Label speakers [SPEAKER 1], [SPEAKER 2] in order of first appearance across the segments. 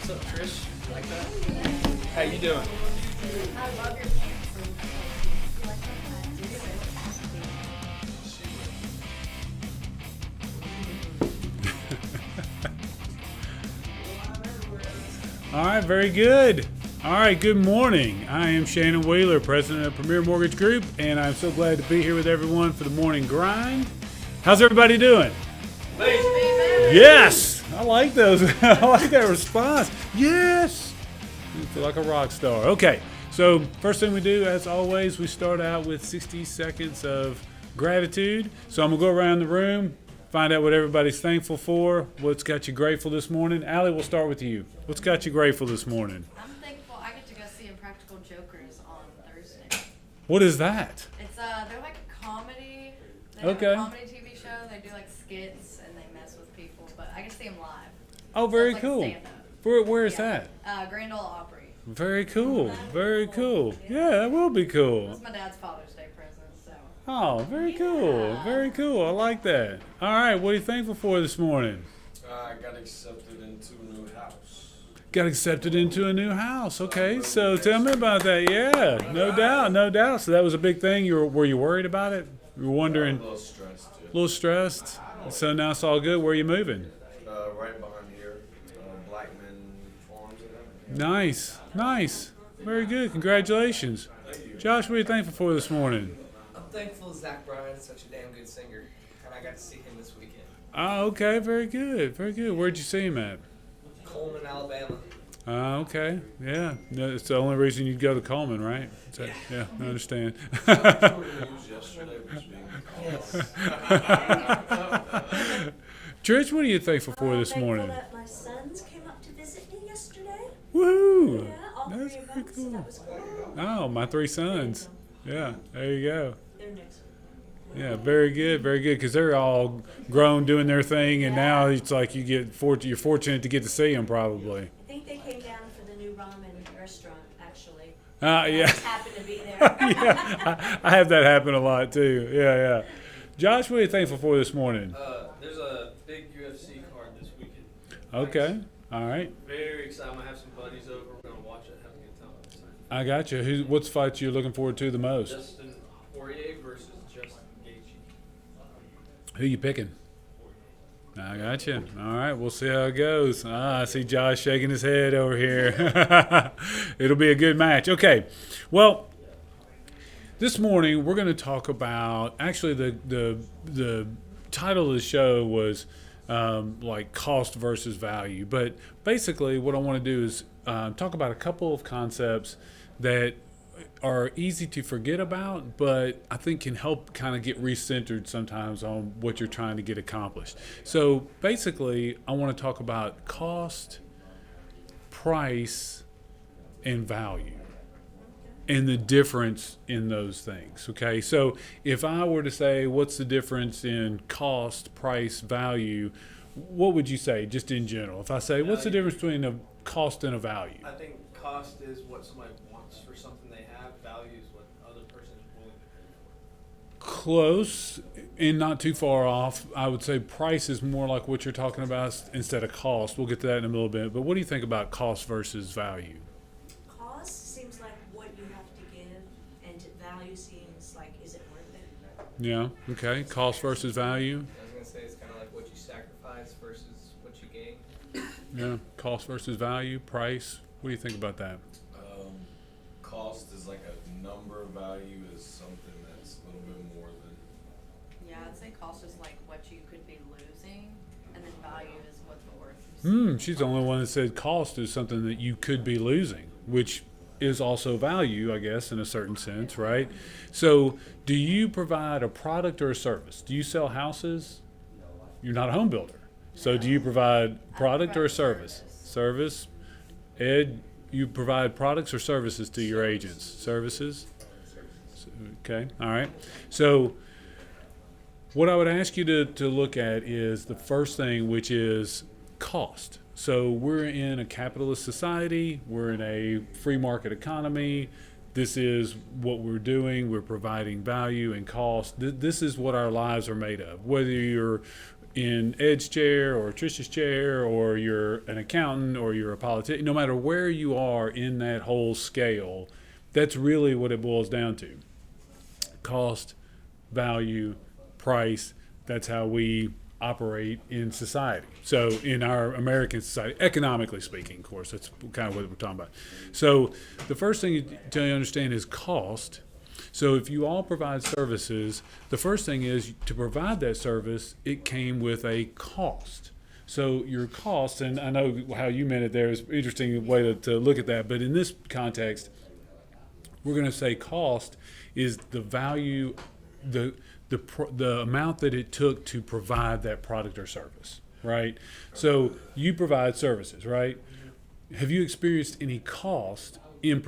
[SPEAKER 1] What's up, Trish? You like that? How you doing?
[SPEAKER 2] I love your pants. You like that?
[SPEAKER 3] All right, very good. All right, good morning. I am Shannon Wheeler, president of Premier Mortgage Group, and I'm so glad to be here with everyone for the morning grind. How's everybody doing? Yes, I like those. I like that response. Yes, you feel like a rock star. Okay, so first thing we do, as always, we start out with 60 seconds of gratitude. So I'm gonna go around the room, find out what everybody's thankful for, what's got you grateful this morning. Allie, we'll start with you. What's got you grateful this morning?
[SPEAKER 2] I'm thankful I get to go see Impractical Jokers on Thursday.
[SPEAKER 3] What is that?
[SPEAKER 2] It's they're like a comedy. They have
[SPEAKER 3] Okay.
[SPEAKER 2] a comedy TV show. They do like skits and they mess with people. But I get to see them live.
[SPEAKER 3] Oh,
[SPEAKER 2] So
[SPEAKER 3] very
[SPEAKER 2] it's like
[SPEAKER 3] cool.
[SPEAKER 2] stand-up.
[SPEAKER 3] Where is
[SPEAKER 2] Yeah.
[SPEAKER 3] that?
[SPEAKER 2] Grand Ole Opry.
[SPEAKER 3] Very cool. Very cool. Yeah, that will be cool.
[SPEAKER 2] That's my dad's Father's Day present. So
[SPEAKER 3] Oh, very cool. Very cool. I like that. All right, what are you thankful for this morning?
[SPEAKER 4] I got accepted into a new house.
[SPEAKER 3] Got accepted into a new house. Okay, so tell me about that. Yeah, no doubt, no doubt. So that was a big thing. Were you worried about it? You were
[SPEAKER 4] A
[SPEAKER 3] wondering,
[SPEAKER 4] little stressed. Yeah.
[SPEAKER 3] a little stressed. So now it's all good. Where are you moving?
[SPEAKER 4] Right behind here, Blackman Farms and everything.
[SPEAKER 3] Nice, nice. Very good. Congratulations.
[SPEAKER 4] Thank you.
[SPEAKER 3] Josh, what are you thankful for this morning?
[SPEAKER 1] I'm thankful Zach Bryan's such a damn good singer, and I got to see him this weekend.
[SPEAKER 3] Oh, okay. Very good. Very good. Where'd you see him at?
[SPEAKER 1] Coleman, Alabama.
[SPEAKER 3] Okay. Yeah. No, it's the only reason you'd go to Coleman, right? So, yeah, I understand.
[SPEAKER 4] The news yesterday was being
[SPEAKER 3] Trish, what are you thankful for this
[SPEAKER 5] Thankful
[SPEAKER 3] morning?
[SPEAKER 5] that my sons came up to visit me yesterday.
[SPEAKER 3] Woohoo!
[SPEAKER 5] Yeah, all
[SPEAKER 3] That's
[SPEAKER 5] three of
[SPEAKER 3] very
[SPEAKER 5] them, so
[SPEAKER 3] cool.
[SPEAKER 5] that was cool.
[SPEAKER 3] Oh, my three sons. Yeah, there you go.
[SPEAKER 5] They're next.
[SPEAKER 3] Yeah, very good, because they're all grown doing their thing, and now it's like you're fortunate to get to see them probably.
[SPEAKER 5] I think they came down for the new ramen restaurant, actually.
[SPEAKER 3] Yeah.
[SPEAKER 5] I just happened to be there.
[SPEAKER 3] Yeah, I have that happen a lot too. Yeah. Josh, what are you thankful for this morning?
[SPEAKER 6] There's a big UFC card this weekend.
[SPEAKER 3] Okay, all right.
[SPEAKER 6] Very excited. I'm gonna have some buddies over. We're gonna watch it, have a good time.
[SPEAKER 3] I got you. What's fight you're looking forward to the most?
[SPEAKER 6] Justin Poirier versus Justin Gaethje.
[SPEAKER 3] Who you picking? I got you. All right, we'll see how it goes. I see Josh shaking his head over here. It'll be a good match. Okay, well, this morning we're going to talk about. Actually, the title of the show was like cost versus value, but basically what I want to do is talk about a couple of concepts that are easy to forget about, but I think can help kind of get recentered sometimes on what you're trying to get accomplished. So basically, I want to talk about cost, price, and value, and the difference in those things. Okay, so if I were to say, what's the difference in cost, price, value, what would you say, just in general? If I say, what's the difference between a cost and a value?
[SPEAKER 6] I think cost is what somebody wants for something they have. Value is what the other person is willing to pay for.
[SPEAKER 3] Close and not too far off. I would say price is more like what you're talking about instead of cost. We'll get to that in a little bit. But what do you think about cost versus value?
[SPEAKER 5] Cost seems like what you have to give, and value seems like, is it worth it?
[SPEAKER 3] Yeah. Okay. Cost versus value.
[SPEAKER 1] I was gonna say it's kind of like what you sacrifice versus what you gain.
[SPEAKER 3] Yeah. Cost versus value. Price. What do you think about that?
[SPEAKER 4] Cost is like a number, value is something that's a little bit more than.
[SPEAKER 2] yeah, I'd say cost is like what you could be losing, and then value is what's worth.
[SPEAKER 3] She's the only one that said cost is something that you could be losing, which is also value, I guess, in a certain sense, right? So, do you provide a product or a service? Do you sell houses? You're not a home builder. So, do you provide product or a service? Service. Ed, you provide products or services to your agents? Services? Okay, all right. So, what I would ask you to look at is the first thing, which is cost. So we're in a capitalist society. We're in a free market economy. This is what we're doing. We're providing value and cost. This is what our lives are made of. Whether you're in Ed's chair or Trisha's chair, or you're an accountant or you're a politician, no matter where you are in that whole scale, that's really what it boils down to. Cost, value, price. That's how we operate in society. So in our American society, economically speaking, of course, that's kind of what we're talking about. So the first thing to understand is cost. So if you all provide services, the first thing is to provide that service, it came with a cost. So your cost, and I know how you meant it there is an interesting way to look at that, but in this context, we're going to say cost is the value, the amount that it took to provide that product or service, right? So you provide services, right? Have you experienced any cost in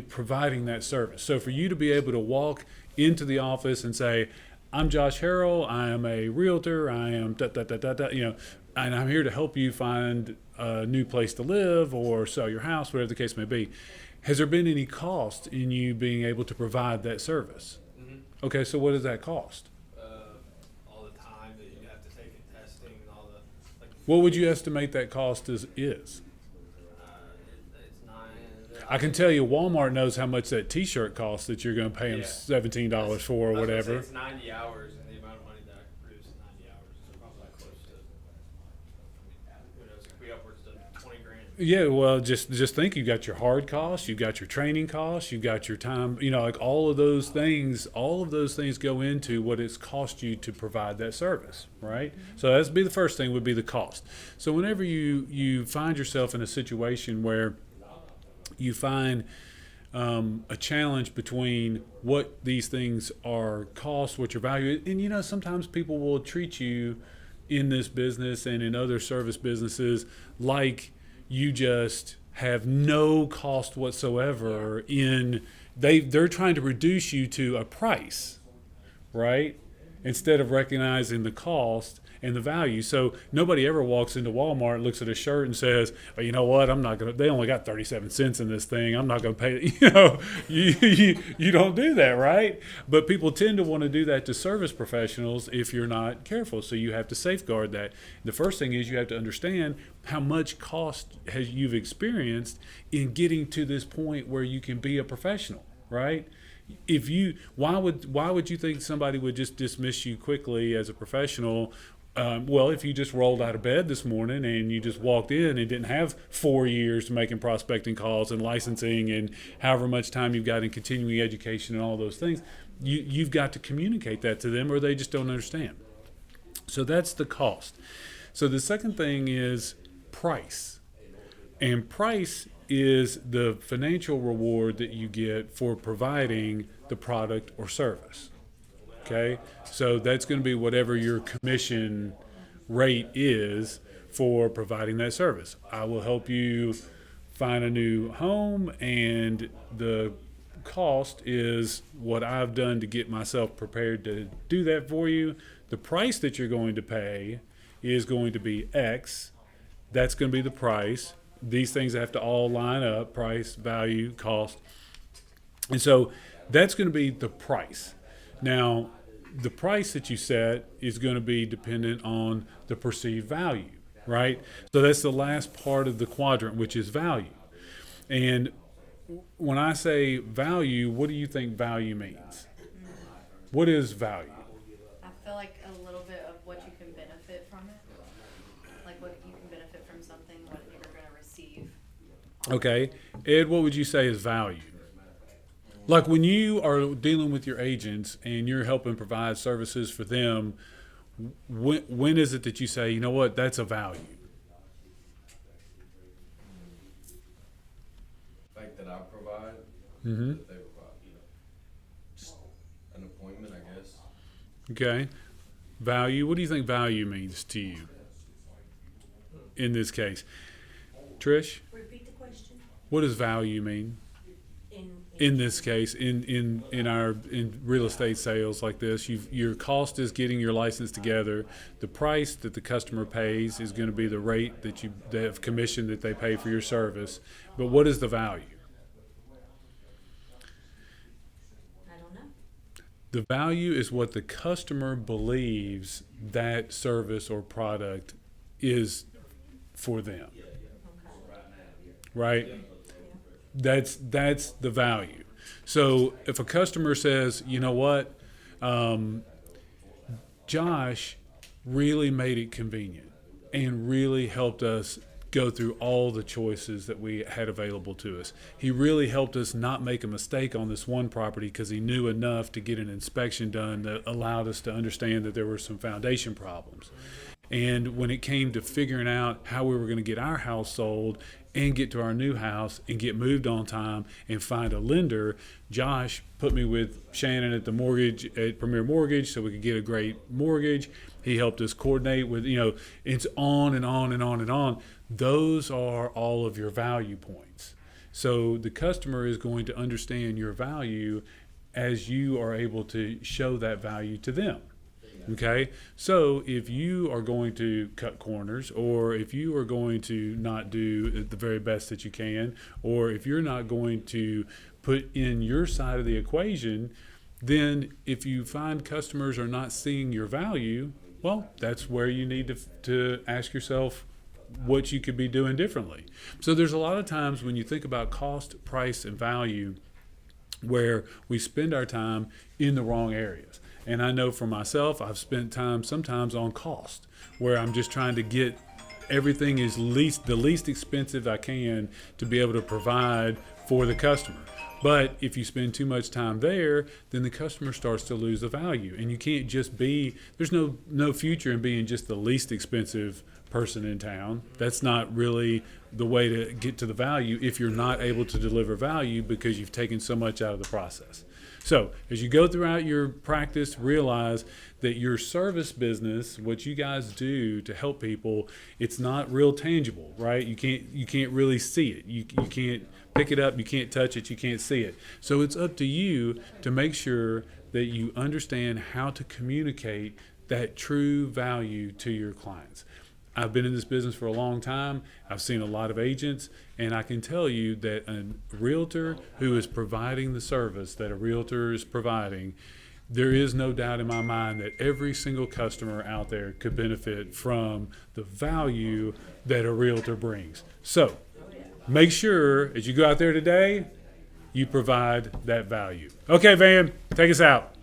[SPEAKER 3] providing that service? So for you to be able to walk into the office and say, I'm Josh Harrell, I am a realtor, I am and I'm here to help you find a new place to live or sell your house, whatever the case may be. Has there been any cost in you being able to provide that service?
[SPEAKER 6] Mm-hmm.
[SPEAKER 3] Okay, so what does that cost?
[SPEAKER 6] All the time that you have to take in testing and all the, like.
[SPEAKER 3] What would you estimate that cost is?
[SPEAKER 6] It's 9.
[SPEAKER 3] I can tell you Walmart knows how much that t-shirt costs that you're going to pay them
[SPEAKER 6] Yeah.
[SPEAKER 3] $17 for or
[SPEAKER 6] I was gonna say
[SPEAKER 3] whatever.
[SPEAKER 6] it's 90 hours, and the amount of money that I can produce in 90 hours is probably like close to, who knows, it could be upwards to 20 grand.
[SPEAKER 3] Yeah, well, just think, you got your hard costs, you got your training costs, you got your time, like all of those things go into what it's cost you to provide that service, right? So that'd be the first thing, would be the cost. So whenever you find yourself in a situation where you find a challenge between what these things are cost, what your value is, and sometimes people will treat you in this business and in other service businesses like you just have no cost whatsoever they're trying to reduce you to a price, right? Instead of recognizing the cost and the value. So nobody ever walks into Walmart, looks at a shirt and says, oh, you know what, they only got 37 cents in this thing, I'm not going to pay it. You don't do that, right? But people tend to want to do that to service professionals if you're not careful. So you have to safeguard that. The first thing is you have to understand how much cost you've experienced in getting to this point where you can be a professional, right? Why would you think somebody would just dismiss you quickly as a professional? Well, if you just rolled out of bed this morning and you just walked in and didn't have 4 years making prospecting calls and licensing and however much time you've got in continuing education and all those things, you've got to communicate that to them or they just don't understand. So that's the cost. So the second thing is price. And price is the financial reward that you get for providing the product or service. Okay, so that's going to be whatever your commission rate is for providing that service. I will help you find a new home, and the cost is what I've done to get myself prepared to do that for you. The price that you're going to pay is going to be X. That's going to be the price. These things have to all line up: price, value, cost. And so that's going to be the price. Now, the price that you set is going to be dependent on the perceived value, right? So that's the last part of the quadrant, which is value. And when I say value, what do you think value means? What is value?
[SPEAKER 2] I feel like a little bit of what you can benefit from it. Like what you can benefit from something, what you're going to receive.
[SPEAKER 3] Okay. Ed, what would you say is value? Like when you are dealing with your agents and you're helping provide services for them, when is it that you say, you know what, that's a value?
[SPEAKER 4] Like that I provide,
[SPEAKER 3] Mm-hmm.
[SPEAKER 4] that they provide. Just an appointment, I guess.
[SPEAKER 3] Okay. Value. What do you think value means to you in this case? Trish,
[SPEAKER 5] Repeat the question.
[SPEAKER 3] what does value mean in this case, in real estate sales like this? Your cost is getting your license together. The price that the customer pays is going to be the rate that commission that they pay for your service. But what is the value?
[SPEAKER 5] I don't know.
[SPEAKER 3] The value is what the customer believes that service or product is for them. Right? That's the value. So if a customer says, you know what, Josh really made it convenient and really helped us go through all the choices that we had available to us. He really helped us not make a mistake on this one property because he knew enough to get an inspection done that allowed us to understand that there were some foundation problems. And when it came to figuring out how we were going to get our house sold and get to our new house and get moved on time and find a lender, Josh put me with Shannon at Premier Mortgage so we could get a great mortgage. He helped us coordinate with, it's on and on and on and on. Those are all of your value points. So the customer is going to understand your value as you are able to show that value to them. Okay, so if you are going to cut corners, or if you are going to not do the very best that you can, or if you're not going to put in your side of the equation, then if you find customers are not seeing your value, well, that's where you need to ask yourself what you could be doing differently. So there's a lot of times when you think about cost, price, and value where we spend our time in the wrong areas. And I know for myself, I've spent time sometimes on cost, where I'm just trying to get everything the least expensive I can to be able to provide for the customer. But if you spend too much time there, then the customer starts to lose the value. And you can't just there's no future in being just the least expensive person in town. That's not really the way to get to the value if you're not able to deliver value because you've taken so much out of the process. So as you go throughout your practice, realize that your service business, what you guys do to help people, it's not real tangible, right? You can't really see it. You can't pick it up, you can't touch it, you can't see it. So it's up to you to make sure that you understand how to communicate that true value to your clients. I've been in this business for a long time. I've seen a lot of agents, and I can tell you that a realtor who is providing the service that a realtor is providing, there is no doubt in my mind that every single customer out there could benefit from the value that a realtor brings. So make sure as you go out there today, you provide that value. Okay, Van, take us out.